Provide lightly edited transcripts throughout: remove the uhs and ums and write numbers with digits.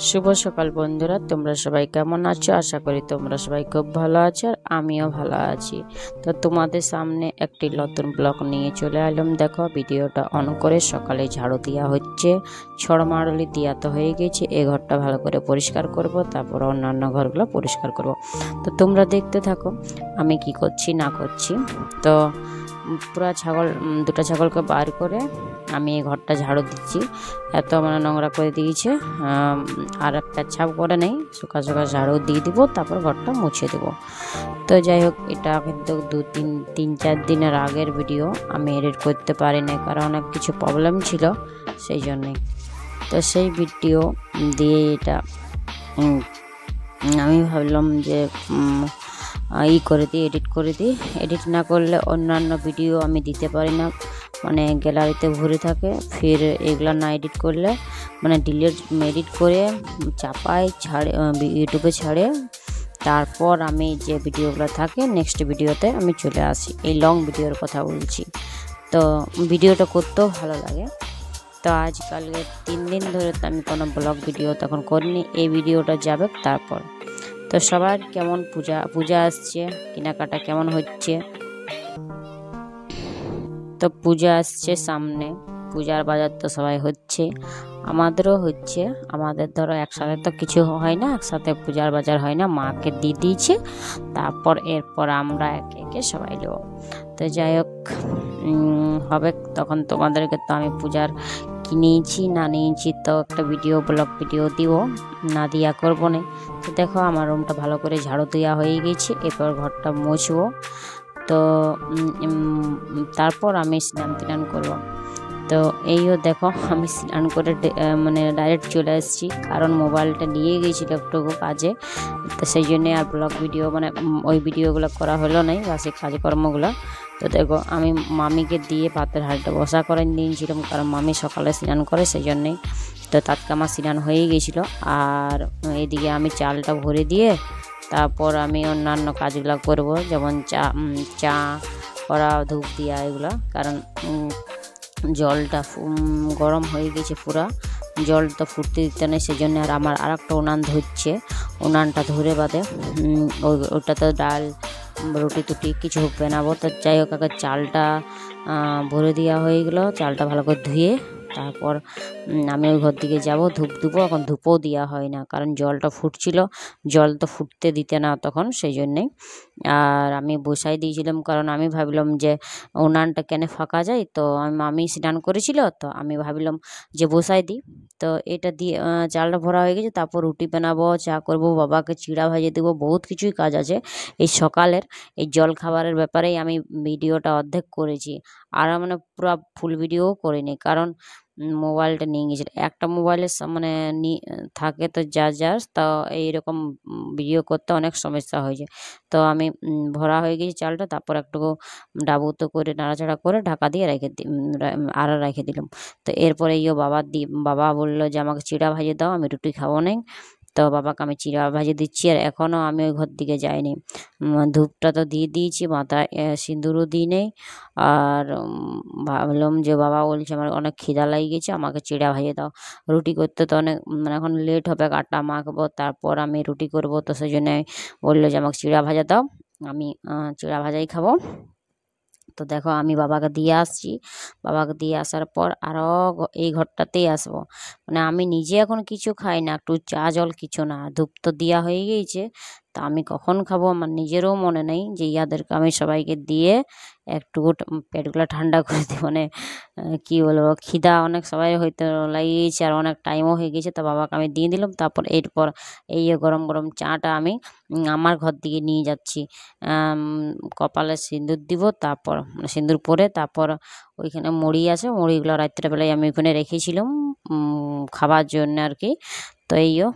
শুভ সকাল বন্ধুরা, তোমরা সবাই কেমন আছো? আশা করি তোমরা সবাই খুব ভালো আছো আর আমিও ভালো আছি। তো তোমাদের সামনে একটি নতুন ব্লগ নিয়ে চলে এলাম। দেখো, ভিডিওটা অন করে সকালে ঝাড়ু দেওয়া হচ্ছে, ছড়মাড়লি দেওয়া তো হয়ে গেছে। এই ঘরটা ভালো করে পরিষ্কার করব, তারপর অন্যান্য ঘরগুলো পরিষ্কার করব। তো তোমরা দেখতে থাকো আমি কি করছি না করছি। তো পুরা দুটো ছাগলকে বার করে আমি এই ঘরটা ঝাড়ু দিচ্ছি। এত নোংরা করে দিয়েছে, আর পেচ্ছাপ করে নেই, শুকা ঝাড়ু দিয়ে দিব, তারপর ঘরটা মুছে দেবো। তো যাই হোক, এটা কিন্তু তিন চার দিনের আগের ভিডিও, আমি এডিট করতে পারি না, কারণ অনেক কিছু প্রবলেম ছিল সেই জন্যে। তো সেই ভিডিও দিয়ে এটা আমি ভাবলাম যে এডিট করে দিই। এডিট না করলে অন্যান্য ভিডিও আমি দিতে পারি না, মানে গ্যালারিতে ভরে থাকে। ফির এগুলা না এডিট করলে মানে এডিট করে চাপাই ছাড়ে, ইউটিউবে ছাড়ে, তারপর আমি যে ভিডিওগুলো থাকে নেক্সট ভিডিওতে আমি চলে আসি। এই লং ভিডিওর কথা বলছি। তো ভিডিওটা করতেও ভালো লাগে। তো আজকালকে 3 দিন ধরে তো আমি কোনো ব্লগ ভিডিও তখন করিনি, এই ভিডিওটা যাবে তারপর। তো সবার কেমন পূজা আসছে, কেনাকাটা কেমন হচ্ছে? তো পূজা আসছে সামনে, পূজার বাজার তো সবাই হচ্ছে, আমাদেরও হচ্ছে। আমাদের ধরো একসাথে তো কিছু হয় না, একসাথে পূজার বাজার হয় না, মাকে দিয়ে দিয়েছে, তারপর এরপর আমরা একে একে সবাই নেব। তো যাই হোক, হবে তখন তোমাদেরকে তো আমি পূজার কি নিয়েছি না নিয়েছি তো একটা ব্লগ ভিডিও দিব, না দিয়া করবো না। তো দেখো, আমার রুমটা ভালো করে ঝাড়ু দেওয়া হয়ে গেছে, এরপর ঘরটা মুছবো। তো তারপর আমি স্নান করবো। তো এইও দেখো, আমি স্নান করে মানে ডাইরেক্ট চলে এসেছি, কারণ মোবাইলটা নিয়ে গিয়েছিল একটু কাজে। তো সেই জন্যে আর ব্লগ ভিডিও মানে ওই ভিডিওগুলো করা হলো নাই, বা সেই কাজকর্মগুলো। তো দেখো, আমি মামিকে দিয়ে ভাতের হাঁড়িটা বসা করে নিয়েছিলাম, কারণ মামি সকালে স্নান করে, সেই জন্যেই। তো তাৎকে আমার স্নান হয়ে গিয়েছিলো। আর এদিকে আমি চালটা ভরে দিয়ে তারপর আমি অন্যান্য কাজগুলো করব, যেমন চা করা, ধূপ দেওয়া, এগুলো। কারণ জলটা গরম হয়ে গেছে পুরা, জল তো ফুটতে দিতে নেই, সেই জন্য। আর আমার আর একটা উনান ধরছে, উনানটা ধরে বাদে ওটাতে ডাল রুটি টুটি কিছু বানাবো। তো যাই হোক, আগে চালটা ভরে দেওয়া হয়ে গেল, চালটা ভালো করে ধুয়ে তারপর আমি ওই ঘর দিকে যাব, ধূপ দেবো। এখন ধূপও দেওয়া হয় না, কারণ জলটা ফুটছিল, জল তো ফুটতে দিতে না তখন, সেই জন্যেই। আর আমি বসাই দিয়েছিলাম, কারণ আমি ভাবলাম যে উনানটা কেন ফাঁকা যায়, তো মামি স্নান করেছিল, তো আমি ভাবলাম যে বসাই দিই। তো এটা দিয়ে চালটা ভরা হয়ে গেছে, তারপর রুটি বানাবো, চা করব, বাবাকে চিড়া ভাজে দেবো, বহুত কিছুই কাজ আছে এই সকালের। এই জল খাবারের ব্যাপারেই আমি ভিডিওটা অর্ধেক করেছি, আর মানে পুরো ফুল ভিডিও করিনি, কারণ মোবাইলটা নিয়ে গেছিল। একটা মোবাইলের মানে থাকে তো যার তা এইরকম ভিডিও করতে অনেক সমস্যা হয়েছে। তো আমি ভরা হয়ে গেছে চালটা, তারপর একটু ডাবুতো করে নাড়াচাড়া করে ঢাকা দিয়ে রেখে দিলাম। তো এরপরে বাবা বললো যে আমাকে চিড়া ভাজিয়ে দাও, আমি রুটি খাবো না। তো বাবাকে আমি চিড়া ভাজিয়ে দিচ্ছি, আর এখনও আমি ওই ঘর দিকে যাইনি। ধূপটা তো দিয়ে দিয়েছি, মাথায় সিঁদুরও দিই নেই। আর ভাবলাম যে বাবা বলছে আমার অনেক খিদা লেগে গেছে, আমাকে চিড়া ভাজিয়ে দাও। রুটি করতে তো অনেক মানে এখন লেট হবে, আটা মাখবো, তারপর আমি রুটি করব। তো সেই জন্য বললো যে আমাকে চিড়া ভাজা দাও, আমি চিড়া ভাজাই খাবো। তো দেখো, আমি বাবাকে দিয়ে আসছি, বাবাকে দিয়ে আসার পর আরও এই ঘরটাতেই আসবো। মানে আমি নিজে এখন কিছু খাই না, একটু চা জল কিছু না, ধূপ তো দেওয়া হয়ে গিয়েছে। তা আমি কখন খাবো আমার নিজেরও মনে নেই, যে ইয়াদেরকে আমি সবাইকে দিয়ে একটু পেটগুলো ঠান্ডা করে দিই। মানে কী বলবো, খিদা অনেক সবাই হয়তো লাগিয়েছে, আর অনেক টাইমও হয়ে গেছে। তো বাবাকে আমি দিয়ে দিলাম, তারপর এরপর এই গরম গরম চাটা আমি আমার ঘর দিকে নিয়ে যাচ্ছি। কপালে সিঁদুর দিব, তারপর সিঁদুর পরে তারপর ওইখানে মুড়ি আছে, মুড়িগুলো রাত্রেবেলায় আমি ওখানে রেখেছিলাম খাবার জন্য আর কি। তো এইও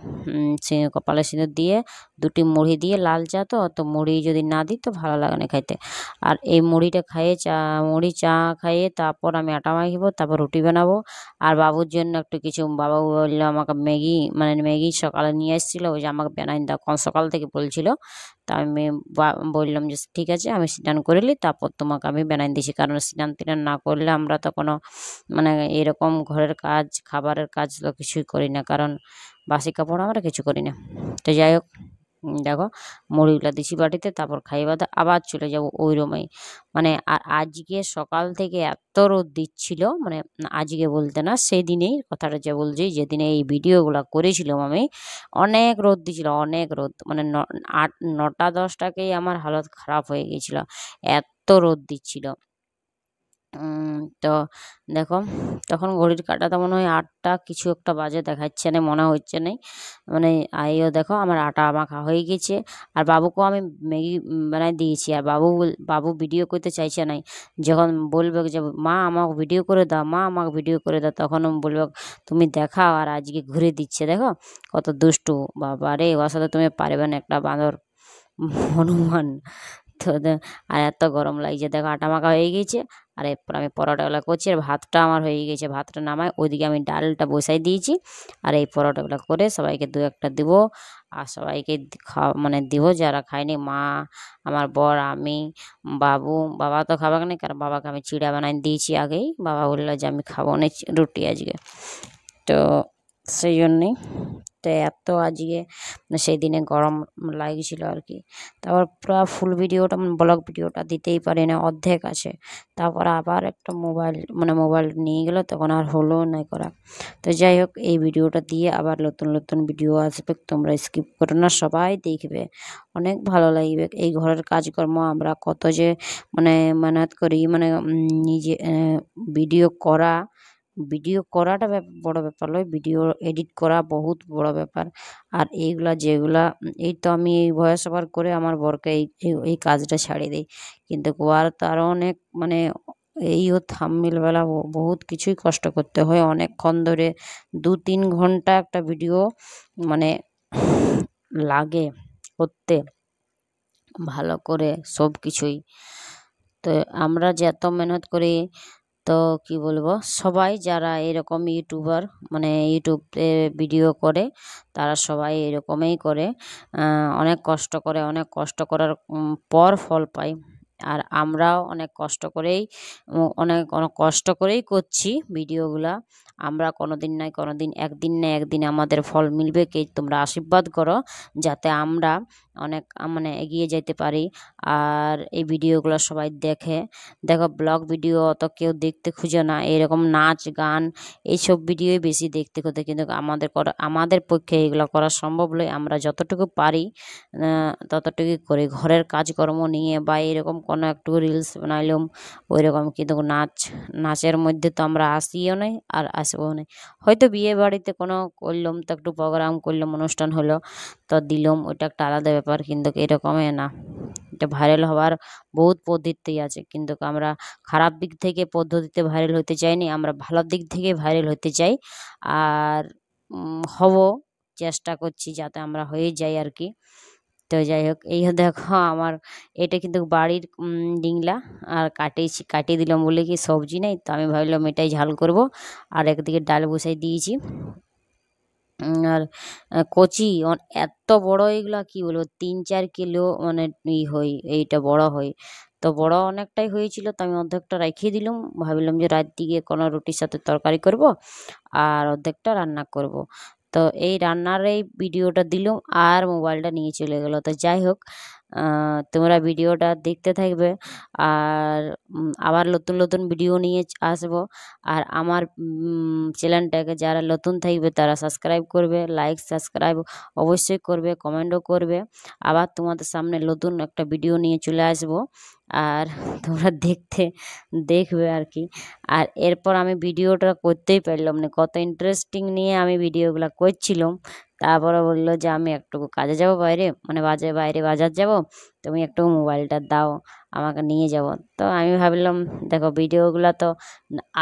কপালে সিঁদুর দিয়ে 2টি মুড়ি দিয়ে, লাল চা তো, তো মুড়ি যদি না দিই তো ভালো লাগে না খাইতে। আর এই মুড়িটা খাইয়ে চা খাইয়ে তারপর আমি আটা মাখিব, তারপর রুটি বানাবো। আর বাবুর জন্য একটু কিছু, বাবু বললো আমাকে ম্যাগি সকালে নিয়ে এসেছিলো, ওই যে আমাকে বানাই দাও, সকাল থেকে বলছিল। তা আমি বললাম যে ঠিক আছে আমি স্নান করলি তারপর তোমাকে আমি বানাই দিয়েছি, কারণ স্নান টিনান না করলে আমরা তো কোনো মানে এরকম ঘরের কাজ খাবারের কাজ তো কিছুই করি না, কারণ বাসি কাপড় আমরা কিছু করি না। তো যাই হোক দেখো মুড়িগুলো দিছি বাটিতে, তারপর খাইয়ে বাদে আবার চলে যাব ওই রুমেই। মানে আর আজকে সকাল থেকে এত রোদ দিচ্ছিল, মানে আজকে বলতে না সেই দিনেই কথাটা যে বলছি, যেদিনে এই ভিডিওগুলো করেছিলাম আমি, অনেক রোদ দিছিল, অনেক রোদ, মানে 9টা 10টাকেই আমার হালত খারাপ হয়ে গিয়েছিল, এত রোদ দিচ্ছিল। তো দেখো তখন ঘড়ির কাঁটাতে মনে হয় 8টা কিছু একটা বাজে, দেখাচ্ছে না মনে হচ্ছে না, মানে আইও দেখো আমার আটা মাখা হয়ে গেছে। আর বাবুকেও আমি ম্যাগি বানাই দিয়েছি, আর বাবু ভিডিও করতে চাইছে নাই। যখন বলবে যে মা আমাকে ভিডিও করে দাও, মা আমাকে ভিডিও করে দাও, তখন বলবে তুমি দেখাও, আর আজকে ঘুরে দিচ্ছে দেখো কত দুষ্টু। বাবা রে, ওর সাথে তুমি পারবে না, একটা বাঁদর হনুমান। তো আর এত গরম লাগছে, দেখো আটা মাখা হয়ে গেছে। আর এরপর আমি পরোটাগুলো করছি, আর ভাতটা আমার হয়ে গেছে, ভাতটা নামাই ওইদিকে আমি ডালটা বসাই দিয়েছি। আর এই পরোটাগুলো করে সবাইকে 2-1টা দিব, আর সবাইকে মানে দিব যারা খায়নি, মা, আমার বর, আমি, বাবা তো খাবে না, কারণ বাবাকে আমি চিড়া বানাই দিয়েছি আগেই, বাবা বললো যে আমি খাবো না রুটি আজকে, তো সেই জন্যেই। তো এত আজকে সেই দিনে গরম লাগছিল আর কি। তারপর পুরো ফুল ভিডিওটা ব্লগ ভিডিওটা দিতেই পারি না, অর্ধেক আছে। তারপর আবার একটা মোবাইল নিয়ে গেলো, তখন আর হলো না করা। তো যাই হোক এই ভিডিওটা দিয়ে আবার নতুন নতুন ভিডিও আসবে, তোমরা স্কিপ করো না, সবাই দেখবে, অনেক ভালো লাগবে। এই ঘরের কাজকর্ম আমরা কত যে মানে মেহনত করি, মানে নিজে ভিডিও করাটা বড় ব্যাপার নয়, ভিডিও এডিট করা বহুত বড় ব্যাপার। আর এইগুলা যেগুলা এই তো আমি এই ভয়েস ওভার করে আমার বরকে এই কাজটা ছাড়িয়ে দিই, কিন্তু আর তো আরও অনেক মানে এইও থাম্বনেল বেলা বহুত কিছুই কষ্ট করতে হয়, অনেকক্ষণ ধরে 2-3 ঘন্টা একটা ভিডিও মানে লাগে করতে ভালো করে সব কিছুই। তো আমরা যে এত মেহনত করি, তো কি বলবো, সবাই যারা এরকম ইউটিউবার মানে ইউটিউবে ভিডিও করে, তারা সবাই এরকমই করে, অনেক কষ্ট করে, অনেক কষ্ট করার পর ফল পায়। আর আমরাও অনেক কষ্ট করেই অনেক অনেক কষ্ট করেই করছি ভিডিওগুলা। আমরা কোনোদিন নয় কোনোদিন, একদিন না একদিন আমাদের ফল মিলবে, কি তোমরা আশীর্বাদ করো যাতে আমরা অনেক মানে এগিয়ে যেতে পারি। আর এই ভিডিওগুলো সবাই দেখো ব্লগ ভিডিও অত কেউ দেখতে খুঁজে না, এরকম নাচ গান এইসব ভিডিওই বেশি দেখতে খোঁজে, কিন্তু আমাদের পক্ষে এগুলো করা সম্ভব নয়। আমরা যতটুকু পারি ততটুকুই করি, ঘরের কাজকর্ম নিয়ে বা এরকম কোনো একটু রিলস বানাইলাম ওই রকম, কিন্তু নাচের মধ্যে তো আমরা আসিও নাই আর আসবো না। হয়তো বিয়ে বাড়িতে কোনো করলাম, তো একটু প্রোগ্রাম করলাম, অনুষ্ঠান হলো তো দিলাম, ওইটা একটা আলাদা ব্যাপার, কিন্তু এরকমই না। এটা ভাইরাল হওয়ার বহুত পদ্ধতি আছে, কিন্তু আমরা খারাপ দিক থেকে পদ্ধতিতে ভাইরাল হতে চাইনি, আমরা ভালো দিক থেকে ভাইরাল হতে চাই। আর হব চেষ্টা করছি যাতে আমরা হয়ে যাই আর কি। তো যাই হোক এই দেখো আমার এটা কিন্তু বাড়ির ডিংলা, আর কাটিয়ে দিলাম বলে কি সবজি নেই, তো আমি ভাবলাম এটাই ঝাল করব। আর একদিকে ডাল বসাই দিয়েছি। আর কচি এত বড় এগুলা কি বলবো, 3-4 কিলো মানে এইটা বড় হয়। তো বড় অনেকটাই হয়েছিল, তো আমি অর্ধেকটা রেখে দিলাম, ভাবলাম যে রাত দিকে কোনো রুটির সাথে তরকারি করব আর অর্ধেকটা রান্না করব। তো এই রান্নার এই ভিডিওটা দিলাম আর মোবাইলটা নিয়ে চলে গেল। তো যাই হোক তোমরা ভিডিওটা দেখতে থাকবে, আর আবার নতুন নতুন ভিডিও নিয়ে আসবো। আর আমার চ্যানেলটাকে যারা নতুন থাকবে তারা সাবস্ক্রাইব করবে, লাইক সাবস্ক্রাইব অবশ্যই করবে, কমেন্টও করবে। আবার তোমাদের সামনে নতুন একটা ভিডিও নিয়ে চলে আসবো, আর তোমরা দেখবে আর কি। আর এরপর আমি ভিডিওটা করতেই পারলাম না, কত ইন্টারেস্টিং নিয়ে আমি ভিডিওগুলো করছিলাম। তারপরে বললো যে আমি একটু কাজে যাব বাইরে, মানে বাইরে বাজার যাব, তুমি একটু মোবাইলটা দাও আমাকে নিয়ে যাব। তো আমি ভাবলাম দেখো ভিডিওগুলো তো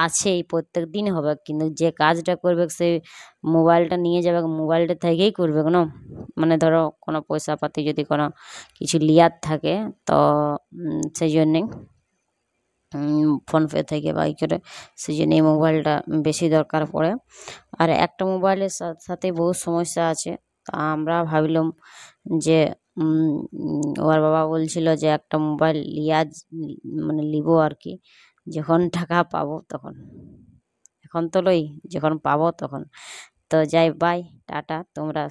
আছেই, প্রত্যেক দিন হবে, কিন্তু যে কাজটা করবে সে মোবাইলটা নিয়ে যাবে, মোবাইলটা থেকেই করবে কোনো, মানে ধরো কোনো পয়সা পাতি যদি কোনো কিছু লিয়ার থাকে, তো সেই জন্যে ফোনপে থেকে বা করে, সেই জন্য এই মোবাইলটা বেশি দরকার পড়ে। আর একটা মোবাইলের সাথে বহু সমস্যা আছে, তা আমরা ভাবলাম যে ওর বাবা বলছিল যে একটা মোবাইল মানে নিব আর কি, যখন টাকা পাবো তখন, এখন তো লই, যখন পাবো তখন। তো যাই, বাই, টাটা। তোমরা